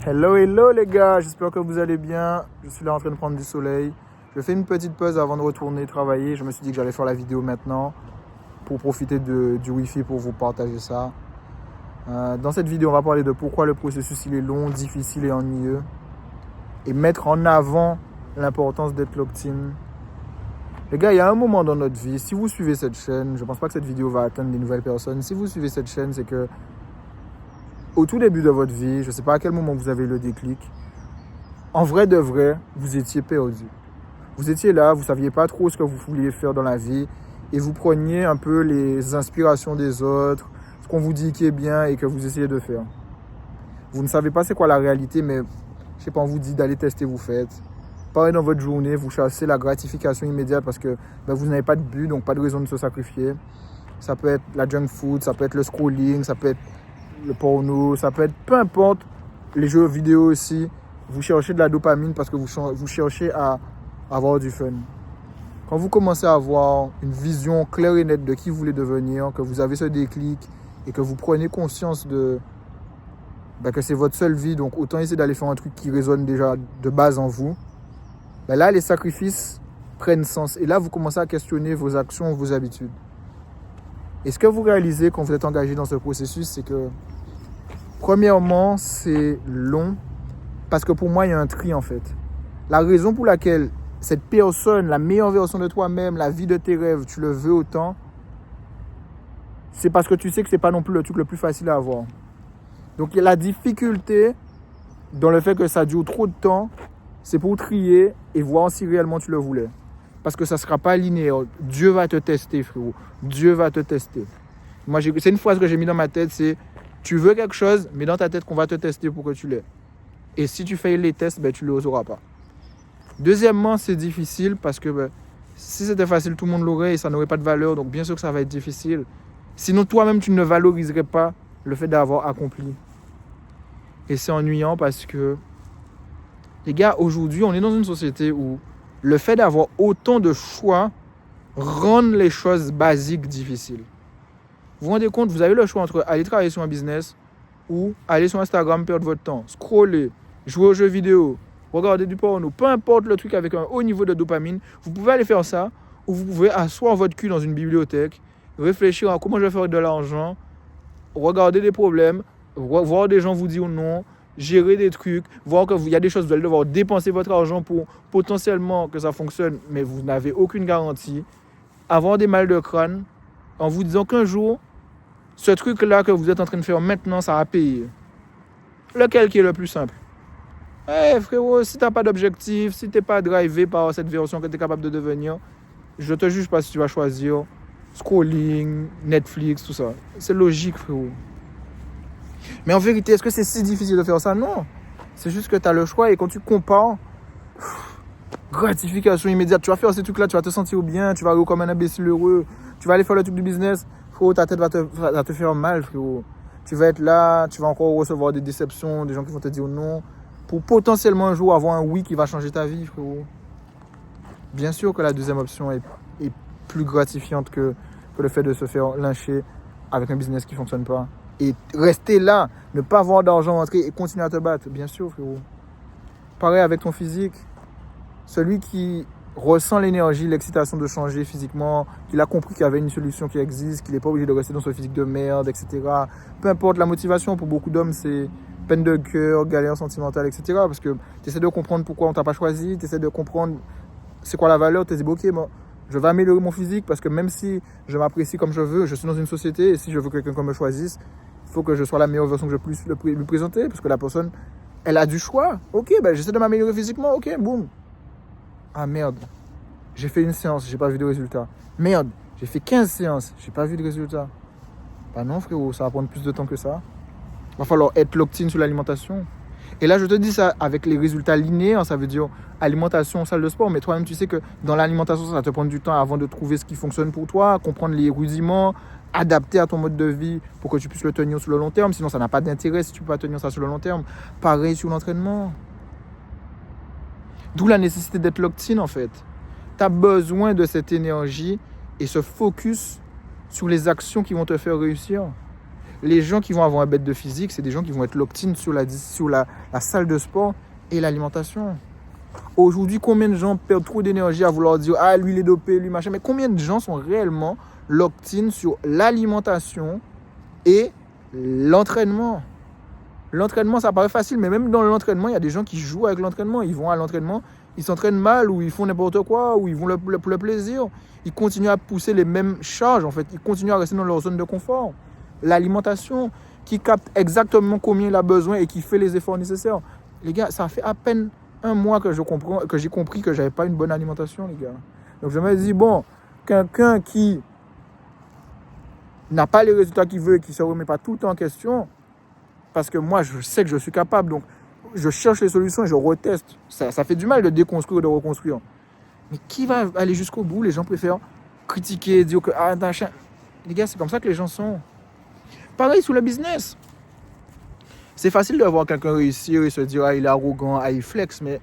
Hello, hello les gars, j'espère que vous allez bien. Je suis là en train de prendre du soleil. Je fais une petite pause avant de retourner travailler. Je me suis dit que j'allais faire la vidéo maintenant pour profiter du Wi-Fi pour vous partager ça. Dans cette vidéo, on va parler de pourquoi le processus il est long, difficile et ennuyeux. Et mettre en avant l'importance d'être locked-in. Les gars, il y a un moment dans notre vie, si vous suivez cette chaîne, je ne pense pas que cette vidéo va atteindre des nouvelles personnes. Si vous suivez cette chaîne, c'est que au tout début de votre vie, je ne sais pas à quel moment vous avez le déclic, en vrai de vrai, vous étiez perdu. Vous étiez là, vous ne saviez pas trop ce que vous vouliez faire dans la vie et vous preniez un peu les inspirations des autres, ce qu'on vous dit qui est bien et que vous essayez de faire. Vous ne savez pas c'est quoi la réalité, mais je sais pas, on vous dit d'aller tester, vous faites. Pareil dans votre journée, vous chassez la gratification immédiate parce que vous n'avez pas de but, donc pas de raison de se sacrifier. Ça peut être la junk food, ça peut être le scrolling, ça peut être le porno, ça peut être peu importe, les jeux vidéo aussi. Vous cherchez de la dopamine parce que vous cherchez à avoir du fun. Quand vous commencez à avoir une vision claire et nette de qui vous voulez devenir, que vous avez ce déclic et que vous prenez conscience que c'est votre seule vie, donc autant essayer d'aller faire un truc qui résonne déjà de base en vous, là les sacrifices prennent sens et là vous commencez à questionner vos actions, vos habitudes. Et ce que vous réalisez quand vous êtes engagé dans ce processus, c'est que premièrement, c'est long parce que pour moi, il y a un tri en fait. La raison pour laquelle cette personne, la meilleure version de toi-même, la vie de tes rêves, tu le veux autant, c'est parce que tu sais que c'est pas non plus le truc le plus facile à avoir. Donc la difficulté dans le fait que ça dure trop de temps, c'est pour trier et voir si réellement tu le voulais. Parce que ça ne sera pas linéaire. Dieu va te tester, frérot. Dieu va te tester. Moi, c'est une phrase que j'ai mis dans ma tête, c'est tu veux quelque chose, mais dans ta tête qu'on va te tester pour que tu l'aies. Et si tu fais les tests, tu ne l'auras pas. Deuxièmement, c'est difficile parce que si c'était facile, tout le monde l'aurait et ça n'aurait pas de valeur. Donc bien sûr que ça va être difficile. Sinon, toi-même, tu ne valoriserais pas le fait d'avoir accompli. Et c'est ennuyant parce que, les gars, aujourd'hui, on est dans une société où le fait d'avoir autant de choix rend les choses basiques difficiles. Vous vous rendez compte, vous avez le choix entre aller travailler sur un business ou aller sur Instagram, perdre votre temps, scroller, jouer aux jeux vidéo, regarder du porno, peu importe le truc avec un haut niveau de dopamine, vous pouvez aller faire ça ou vous pouvez asseoir votre cul dans une bibliothèque, réfléchir à comment je vais faire de l'argent, regarder des problèmes, voir des gens vous dire non, gérer des trucs, voir qu'il y a des choses, vous allez devoir dépenser votre argent pour potentiellement que ça fonctionne, mais vous n'avez aucune garantie, avoir des mal de crâne, en vous disant qu'un jour, ce truc-là que vous êtes en train de faire maintenant, ça va payer. Lequel qui est le plus simple? Frérot, si tu n'as pas d'objectif, si tu n'es pas drivé par cette version que tu es capable de devenir, je te juge pas si tu vas choisir scrolling, Netflix, tout ça. C'est logique, frérot. Mais en vérité, est-ce que c'est si difficile de faire ça? Non. C'est juste que tu as le choix et quand tu compares, gratification immédiate, tu vas faire ces trucs-là, tu vas te sentir bien, tu vas aller comme un imbécile heureux, tu vas aller faire le truc du business, frérot, ta tête va te faire mal, frérot. Tu vas être là, tu vas encore recevoir des déceptions, des gens qui vont te dire non, pour potentiellement un jour avoir un oui qui va changer ta vie, frérot. Bien sûr que la deuxième option est plus gratifiante que le fait de se faire lyncher avec un business qui ne fonctionne pas. Et rester là, ne pas avoir d'argent rentrer et continuer à te battre, bien sûr, frérot. Pareil avec ton physique. Celui qui ressent l'énergie, l'excitation de changer physiquement, qu'il a compris qu'il y avait une solution qui existe, qu'il n'est pas obligé de rester dans ce physique de merde, etc. Peu importe la motivation, pour beaucoup d'hommes, c'est peine de cœur, galère sentimentale, etc. Parce que tu essaies de comprendre pourquoi on t'a pas choisi, tu essaies de comprendre c'est quoi la valeur, tu te dis, ok, moi, je vais améliorer mon physique parce que même si je m'apprécie comme je veux, je suis dans une société et si je veux que quelqu'un me choisisse, il faut que je sois la meilleure version que je puisse lui présenter parce que la personne, elle a du choix. Ok, j'essaie de m'améliorer physiquement, ok, boum. Ah merde, j'ai fait une séance, j'ai pas vu de résultat. Merde, j'ai fait 15 séances, j'ai pas vu de résultat. Non frérot, ça va prendre plus de temps que ça. Il va falloir être locked-in sur l'alimentation. Et là, je te dis ça avec les résultats linéaires, ça veut dire alimentation, salle de sport. Mais toi-même, tu sais que dans l'alimentation, ça va te prendre du temps avant de trouver ce qui fonctionne pour toi, comprendre les rudiments, adapter à ton mode de vie pour que tu puisses le tenir sur le long terme. Sinon, ça n'a pas d'intérêt si tu ne peux pas tenir ça sur le long terme. Pareil sur l'entraînement. D'où la nécessité d'être locked-in, en fait. Tu as besoin de cette énergie et ce focus sur les actions qui vont te faire réussir. Les gens qui vont avoir un bête de physique, c'est des gens qui vont être locked-in sur la salle de sport et l'alimentation. Aujourd'hui, combien de gens perdent trop d'énergie à vouloir dire « Ah, lui, il est dopé, lui, machin ». Mais combien de gens sont réellement locked-in sur l'alimentation et l'entraînement? L'entraînement, ça paraît facile, mais même dans l'entraînement, il y a des gens qui jouent avec l'entraînement. Ils vont à l'entraînement, ils s'entraînent mal, ou ils font n'importe quoi, ou ils vont pour le plaisir. Ils continuent à pousser les mêmes charges, en fait. Ils continuent à rester dans leur zone de confort. L'alimentation, qui capte exactement combien il a besoin et qui fait les efforts nécessaires. Les gars, ça fait à peine un mois que j'ai compris que j'avais pas une bonne alimentation, les gars. Donc je me dis, bon, quelqu'un qui n'a pas les résultats qu'il veut et qui ne se remet pas tout le temps en question, parce que moi, je sais que je suis capable, donc je cherche les solutions et je reteste. Ça fait du mal de déconstruire et de reconstruire. Mais qui va aller jusqu'au bout? Les gens préfèrent critiquer, dire que ah, machin. Les gars, c'est comme ça que les gens sont. Pareil sous le business. C'est facile de voir quelqu'un réussir et se dire ah, il est arrogant, ah, il flex, mais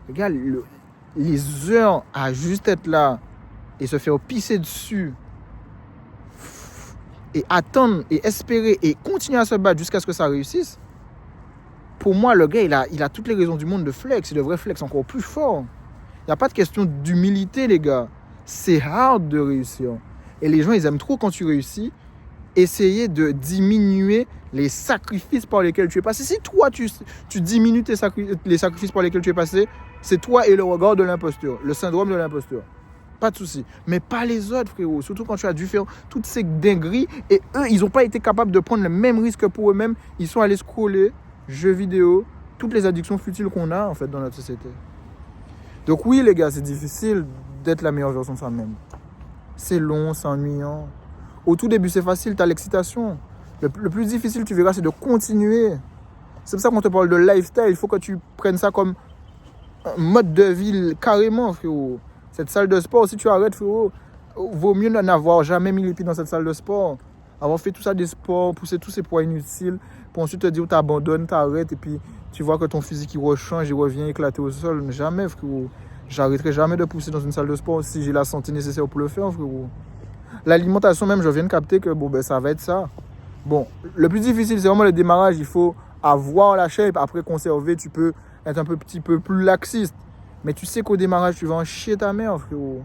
les gars, les heures à juste être là et se faire pisser dessus et attendre et espérer et continuer à se battre jusqu'à ce que ça réussisse, pour moi, le gars, il a toutes les raisons du monde de flex. Il devrait flex encore plus fort. Il n'y a pas de question d'humilité, les gars. C'est hard de réussir. Et les gens, ils aiment trop quand tu réussis. Essayer de diminuer les sacrifices par lesquels tu es passé. Si toi, tu diminues les sacrifices par lesquels tu es passé, c'est toi et le regard de l'imposteur, le syndrome de l'imposteur. Pas de souci. Mais pas les autres, frérot. Surtout quand tu as dû faire toutes ces dingueries. Et eux, ils n'ont pas été capables de prendre le même risque pour eux-mêmes. Ils sont allés scroller, jeux vidéo, toutes les addictions futiles qu'on a, en fait, dans notre société. Donc oui, les gars, c'est difficile d'être la meilleure version de soi-même. C'est long, c'est ennuyant. Au tout début, c'est facile, tu as l'excitation. Le plus difficile, tu verras, c'est de continuer. C'est pour ça qu'on te parle de lifestyle. Il faut que tu prennes ça comme un mode de vie carrément, frérot. Cette salle de sport, si tu arrêtes, frérot, vaut mieux n'avoir jamais mis les pieds dans cette salle de sport. Avoir fait tout ça des sports, pousser tous ces poids inutiles, pour ensuite te dire tu abandonnes, tu arrêtes, et puis tu vois que ton physique il rechange, il revient éclaté au sol. Jamais, frérot. J'arrêterai jamais de pousser dans une salle de sport si j'ai la santé nécessaire pour le faire, frérot. L'alimentation même, je viens de capter que bon, ben, ça va être ça. Bon, le plus difficile, c'est vraiment le démarrage. Il faut avoir la shape. Après, conserver, tu peux être un petit peu plus laxiste. Mais tu sais qu'au démarrage, tu vas en chier ta mère, frérot.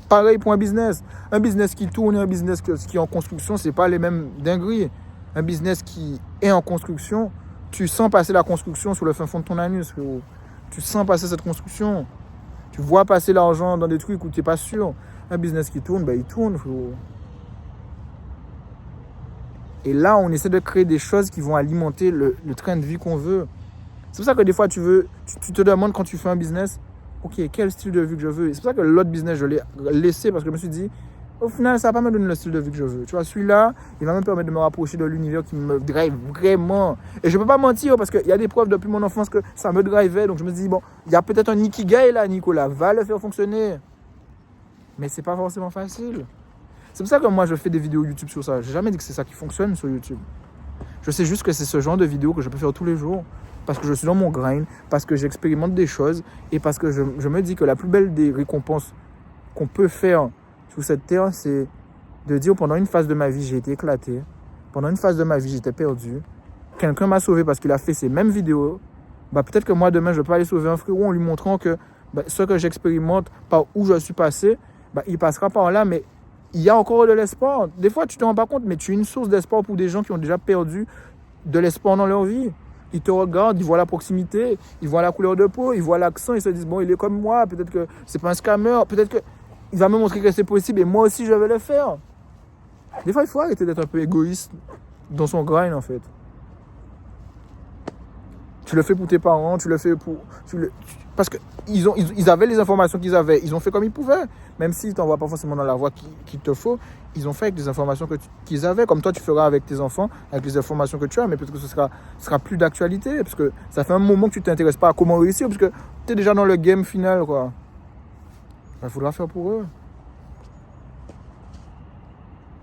Pareil pour un business. Un business qui tourne et un business qui est en construction, c'est pas les mêmes dingueries. Un business qui est en construction, tu sens passer la construction sur le fin fond de ton anus, frérot. Tu sens passer cette construction. Tu vois passer l'argent dans des trucs où tu n'es pas sûr. Un business qui tourne, ben il tourne, frérot. Et là, on essaie de créer des choses qui vont alimenter le train de vie qu'on veut. C'est pour ça que des fois, tu te demandes quand tu fais un business, ok, quel style de vie que je veux. Et c'est pour ça que l'autre business, je l'ai laissé parce que je me suis dit, au final, ça va pas me donner le style de vie que je veux. Tu vois, celui-là, il va me permettre de me rapprocher de l'univers qui me drive vraiment. Et je peux pas mentir parce qu'il y a des preuves depuis mon enfance que ça me drivait. Donc je me dis, bon, il y a peut-être un ikigai là, Nicolas, va le faire fonctionner. Mais c'est pas forcément facile. C'est pour ça que moi, je fais des vidéos YouTube sur ça. J'ai jamais dit que c'est ça qui fonctionne sur YouTube. Je sais juste que c'est ce genre de vidéos que je peux faire tous les jours. Parce que je suis dans mon grind, parce que j'expérimente des choses et parce que je me dis que la plus belle des récompenses qu'on peut faire sur cette terre, c'est de dire pendant une phase de ma vie, j'ai été éclaté. Pendant une phase de ma vie, j'étais perdu. Quelqu'un m'a sauvé parce qu'il a fait ces mêmes vidéos. Bah, peut-être que moi, demain, je peux aller sauver un frérot en lui montrant que ce que j'expérimente, par où je suis passé, il passera par là, mais il y a encore de l'espoir. Des fois, tu ne te rends pas compte, mais tu es une source d'espoir pour des gens qui ont déjà perdu de l'espoir dans leur vie. Ils te regardent, ils voient la proximité, ils voient la couleur de peau, ils voient l'accent, ils se disent, bon, il est comme moi, peut-être que c'est pas un scammer, peut-être qu'il va me montrer que c'est possible et moi aussi, je vais le faire. Des fois, il faut arrêter d'être un peu égoïste dans son grind, en fait. Tu le fais pour tes parents, tu le fais pour... parce qu'ils avaient les informations qu'ils avaient, ils ont fait comme ils pouvaient. Même s'ils ne t'envoient pas forcément dans la voie qu'il te faut, ils ont fait avec des informations qu'ils avaient. Comme toi, tu feras avec tes enfants, avec les informations que tu as, mais peut-être que ce sera plus d'actualité. Parce que ça fait un moment que tu ne t'intéresses pas à comment réussir, parce que tu es déjà dans le game final, quoi. Il faudra faire pour eux.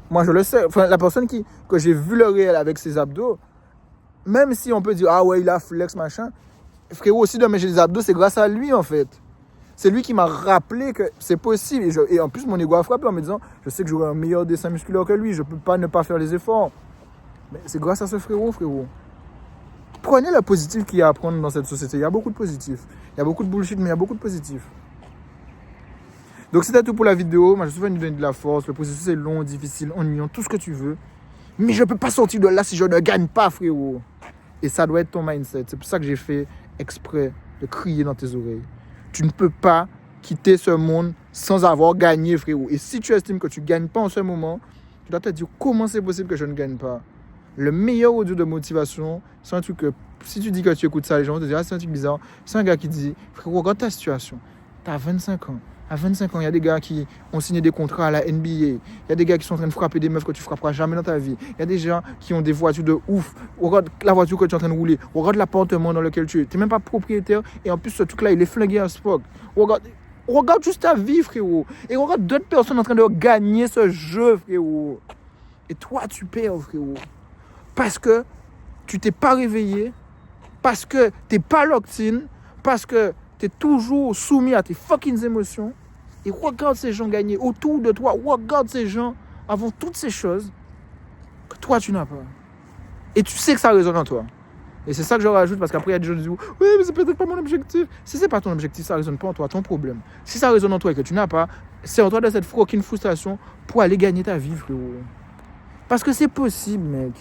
Moi, je le sais. Enfin, la personne que j'ai vu le réel avec ses abdos, même si on peut dire, ah ouais, il a flex, machin, frérot, aussi, demain j'ai des abdos, c'est grâce à lui, en fait. C'est lui qui m'a rappelé que c'est possible. Et en plus, mon ego a frappé en me disant, je sais que j'aurai un meilleur dessin musculaire que lui, je ne peux pas ne pas faire les efforts. Mais c'est grâce à ce frérot. Prenez le positif qu'il y a à prendre dans cette société. Il y a beaucoup de positifs. Il y a beaucoup de bullshit, mais il y a beaucoup de positifs. Donc c'était tout pour la vidéo. Moi, je suis venu donner de la force. Le processus est long, difficile, ennuyant, tout ce que tu veux. Mais je ne peux pas sortir de là si je ne gagne pas, frérot. Et ça doit être ton mindset. C'est pour ça que j'ai fait exprès de crier dans tes oreilles. Tu ne peux pas quitter ce monde sans avoir gagné, frérot. Et si tu estimes que tu ne gagnes pas en ce moment, tu dois te dire comment c'est possible que je ne gagne pas. Le meilleur audio de motivation, c'est un truc que si tu dis que tu écoutes ça, les gens vont te dire ah, c'est un truc bizarre. C'est un gars qui dit frérot, regarde ta situation. Tu as 25 ans. À 25 ans, il y a des gars qui ont signé des contrats à la NBA. Il y a des gars qui sont en train de frapper des meufs que tu ne frapperas jamais dans ta vie. Il y a des gens qui ont des voitures de ouf. Regarde la voiture que tu es en train de rouler. Regarde l'appartement dans lequel tu es. Tu n'es même pas propriétaire. Et en plus, ce truc-là, il est flingué à Spock. Regarde juste ta vie, frérot. Et regarde d'autres personnes en train de gagner ce jeu, frérot. Et toi, tu perds, frérot. Parce que tu t'es pas réveillé. Parce que tu n'es pas locked in. Parce que tu es toujours soumis à tes fucking émotions. Et regarde ces gens gagner autour de toi. Regarde ces gens avant toutes ces choses que toi, tu n'as pas. Et tu sais que ça résonne en toi. Et c'est ça que je rajoute parce qu'après, il y a des gens qui disent oui, mais c'est peut-être pas mon objectif. Si c'est pas ton objectif, ça résonne pas en toi, ton problème. Si ça résonne en toi et que tu n'as pas, c'est en toi de cette fucking frustration pour aller gagner ta vie, frérot. Parce que c'est possible, mec.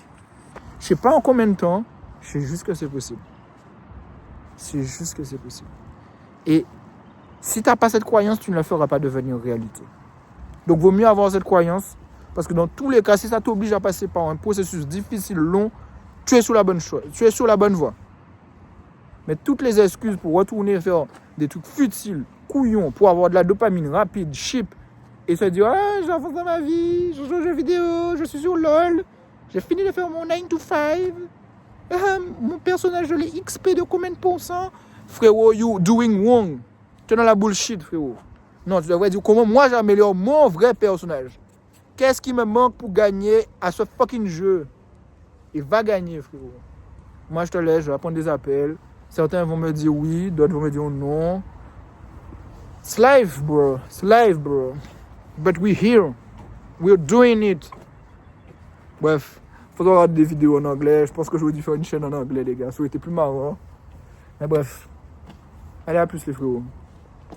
Je sais pas en combien de temps, je sais juste que c'est possible. C'est juste que c'est possible. Et si tu n'as pas cette croyance, tu ne la feras pas devenir réalité. Donc, il vaut mieux avoir cette croyance parce que dans tous les cas, si ça t'oblige à passer par un processus difficile, long, tu es sur la bonne chose, tu es sur la bonne voie. Mais toutes les excuses pour retourner faire des trucs futiles, couillons, pour avoir de la dopamine rapide, cheap, et se dire ah, j'avance dans ma vie, je joue aux jeux vidéo, je suis sur LOL, j'ai fini de faire mon 9 to 5, mon personnage de l'XP de combien de pourcents? Frérot, you doing wrong. Tu es dans la bullshit, frérot. Non, tu devrais dire comment moi j'améliore mon vrai personnage. Qu'est-ce qui me manque pour gagner à ce fucking jeu? Et va gagner, frérot. Moi, je te laisse, je vais prendre des appels. Certains vont me dire oui, d'autres vont me dire non. It's life, bro. It's life, bro. But we're here. We're doing it. Bref, faut regarder des vidéos en anglais. Je pense que j'aurais dû faire une chaîne en anglais, les gars. Ça aurait été plus marrant. Mais bref. Allez, à plus, les frérots.